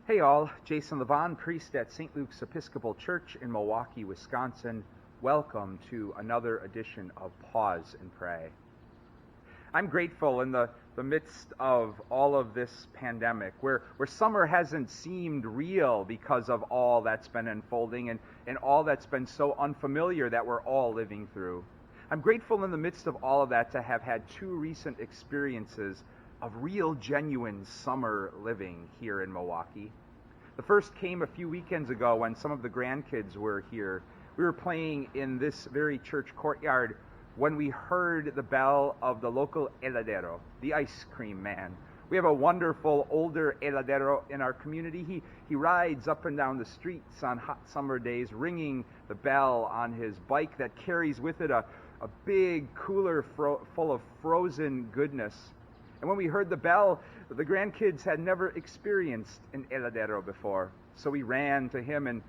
Hey all, Jason Levon, priest at St. Luke's Episcopal Church in Milwaukee, Wisconsin. Welcome to another edition of Pause and Pray. I'm grateful in the midst of all of this pandemic, where summer hasn't seemed real because of all that's been unfolding and all that's been so unfamiliar that we're all living through. I'm grateful in the midst of all of that to have had two recent experiences of real, genuine summer living here in Milwaukee. The first came a few weekends ago when some of the grandkids were here. We were playing in this very church courtyard when we heard the bell of the local heladero, the ice cream man. We have a wonderful older heladero in our community. He rides up and down the streets on hot summer days, ringing the bell on his bike that carries with it a big cooler full of frozen goodness. And when we heard the bell, the grandkids had never experienced an heladero before. So we ran to him and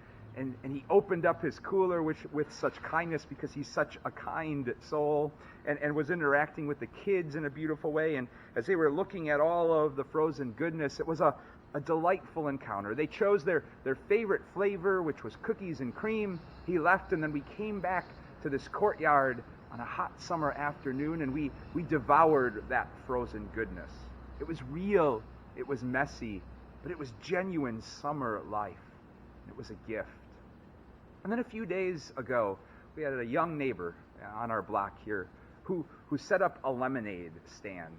he opened up his cooler with such kindness, because he's such a kind soul, and was interacting with the kids in a beautiful way. And as they were looking at all of the frozen goodness, it was a delightful encounter. They chose their favorite flavor, which was cookies and cream. He left, and then we came back to this courtyard on a hot summer afternoon, and we devoured that frozen goodness. It was real, it was messy, but it was genuine summer life. It was a gift. And then a few days ago, we had a young neighbor on our block here who set up a lemonade stand.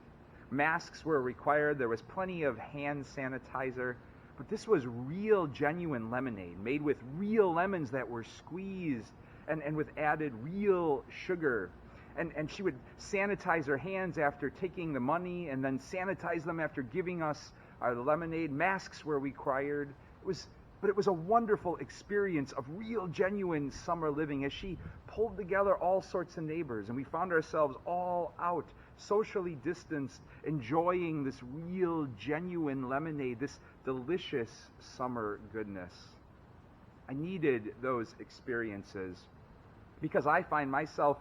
Masks were required, there was plenty of hand sanitizer, but this was real, genuine lemonade made with real lemons that were squeezed and with added real sugar. And she would sanitize her hands after taking the money, and then sanitize them after giving us our lemonade. Masks were required. But it was a wonderful experience of real, genuine summer living as she pulled together all sorts of neighbors, and we found ourselves all out, socially distanced, enjoying this real, genuine lemonade, this delicious summer goodness. I needed those experiences because I find myself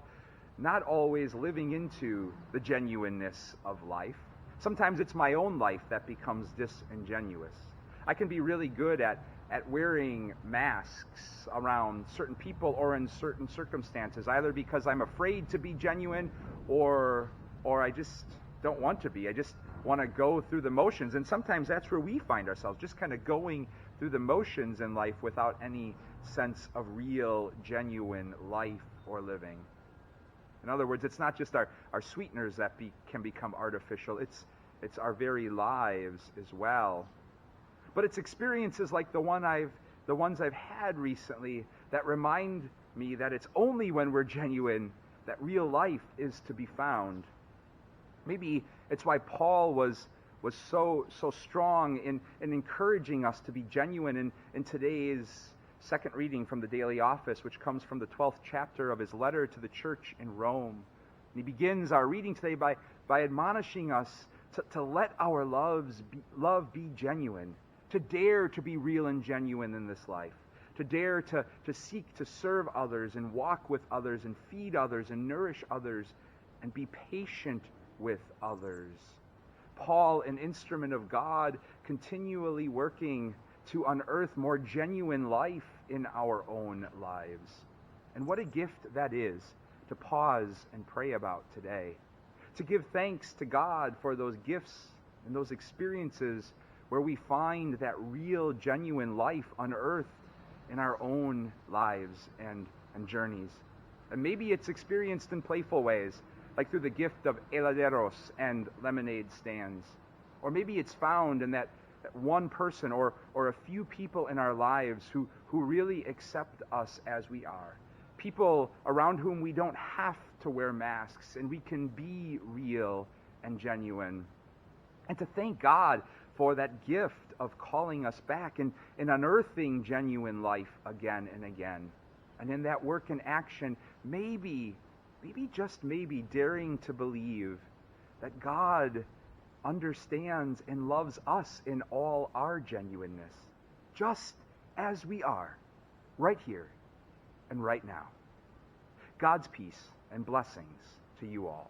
not always living into the genuineness of life. Sometimes it's my own life that becomes disingenuous. I can be really good at wearing masks around certain people or in certain circumstances, either because I'm afraid to be genuine or I just don't want to be. I just want to go through the motions. And sometimes that's where we find ourselves, just kind of going through the motions in life without any sense of real, genuine life or living. In other words, it's not just our sweeteners that can become artificial. It's our very lives as well. But it's experiences like the ones I've had recently that remind me that it's only when we're genuine that real life is to be found. Maybe it's why Paul was so strong in encouraging us to be genuine in today's second reading from the daily office, which comes from the 12th chapter of his letter to the church in Rome. And he begins our reading today by admonishing us to let our love be genuine, to dare to be real and genuine in this life, to dare to seek to serve others and walk with others and feed others and nourish others and be patient with others. Paul, an instrument of God, continually working to unearth more genuine life in our own lives. And what a gift that is to pause and pray about today, to give thanks to God for those gifts and those experiences where we find that real, genuine life unearthed in our own lives and journeys. And maybe it's experienced in playful ways, like through the gift of heladeros and lemonade stands. Or maybe it's found in that one person or a few people in our lives who really accept us as we are. People around whom we don't have to wear masks, and we can be real and genuine. And to thank God for that gift of calling us back and unearthing genuine life again and again. And in that work and action, maybe just maybe, daring to believe that God understands and loves us in all our genuineness, just as we are, right here and right now. God's peace and blessings to you all.